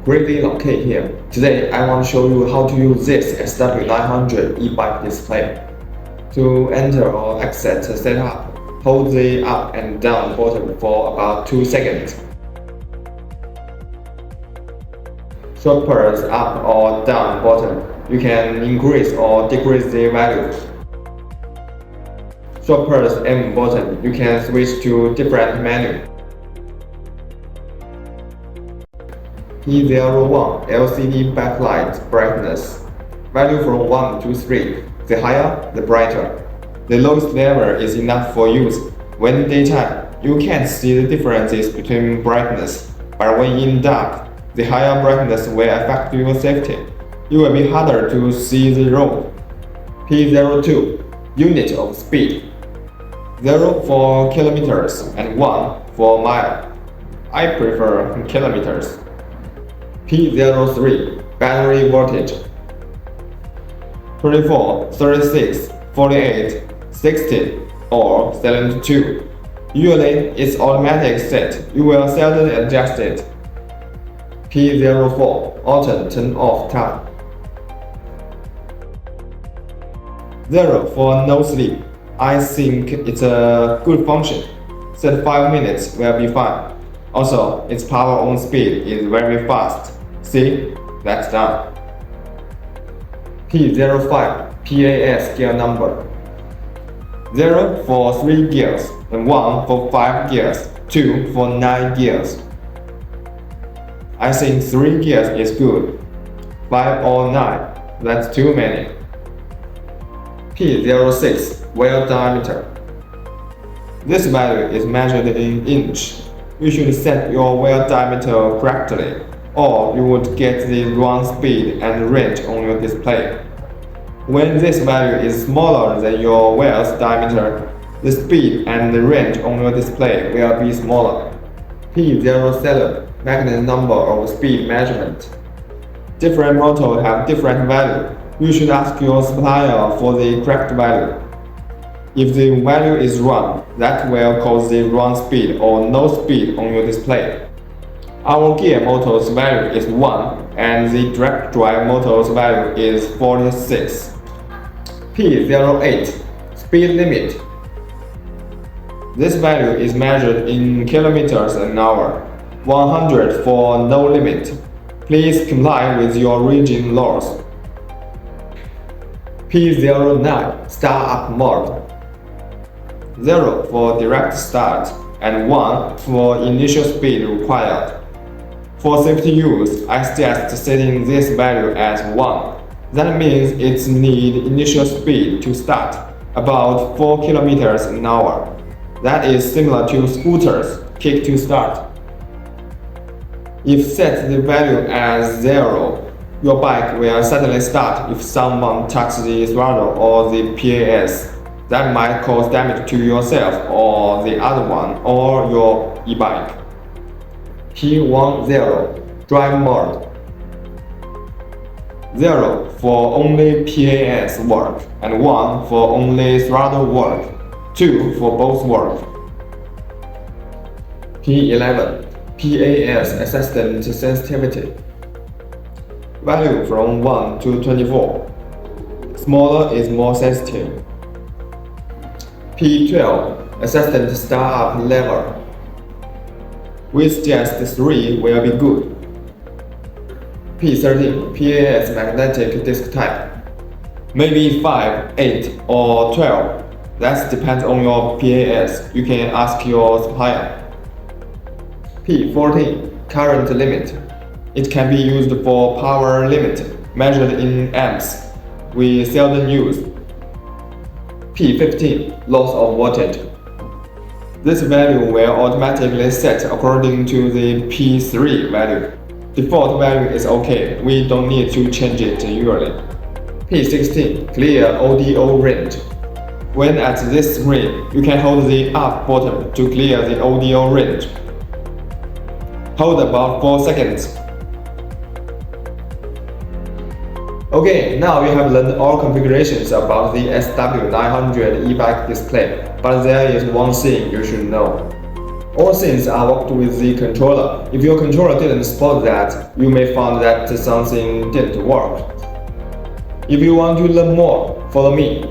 Greatly locate here. Today I want to show you how to use this SW900 e-bike display. To enter or exit setup, hold the up and down button for about 2 seconds. Short press up or down button, you can increase or decrease the value. Short press M button, you can switch to different menu. P01 LCD backlight brightness. Value from 1 to 3. The higher, the brighter. The lowest level is enough for use. When daytime, you can't see the differences between brightness, but when in dark, the higher brightness will affect your safety. It will be harder to see the road. P02 Unit of speed. 0 for kilometers and 1 for mile. I prefer kilometers. P03 Battery voltage. 24, 36, 48, 60, or 72. Usually it's automatic set. You will seldom adjust it. P04 Auto turn off time. 0 for no sleep. I think it's a good function. Set 5 minutes will be fine. Also, its power on speed is very fast. See? That's done. P05 PAS gear number. 0 for 3 gears and 1 for 5 gears, 2 for 9 gears. I think 3 gears is good. 5 or 9, that's too many. P06 wheel diameter. This value is measured in inch. You should set your wheel diameter correctly, or you would get the wrong speed and range on your display. When this value is smaller than your wheel's diameter, the speed and the range on your display will be smaller. P07 Magnet number of speed measurement. Different models have different value. You should ask your supplier for the correct value. If the value is wrong, that will cause the wrong speed or no speed on your display. Our gear motor's value is 1 and the direct drive motor's value is 46. P08 Speed limit. This value is measured in kilometers an hour. 100 for no limit. Please comply with your region laws. P09 Start up mode. 0 for direct start and 1 for initial speed required. For safety use, I suggest setting this value as 1. That means it needs initial speed to start, about 4 km an hour. That is similar to scooters, kick to start. If set the value as 0, your bike will suddenly start if someone touches the throttle or the PAS. That might cause damage to yourself or the other one or your e-bike. P10 Drive mode. 0 for only PAS work and 1 for only throttle work, 2 for both work. P11 PAS Assistant Sensitivity. Value from 1 to 24. Smaller is more sensitive. P12 Assistant Startup Level. We suggest 3 will be good. P13 PAS Magnetic Disc Type. Maybe 5, 8 or 12. That depends on your PAS. You can ask your supplier. P14 Current Limit. It can be used for power limit, measured in amps. We seldom use. P15 Loss of voltage. This value will automatically set according to the P3 value. Default value is okay, we don't need to change it usually. P16 Clear audio range. When at this screen, you can hold the up button to clear the audio range. Hold about 4 seconds. Okay, now you have learned all configurations about the SW900 e-bike display, but there is one thing you should know. Or since I worked with the controller, if your controller didn't spot that, you may find that something didn't work. If you want to learn more, follow me.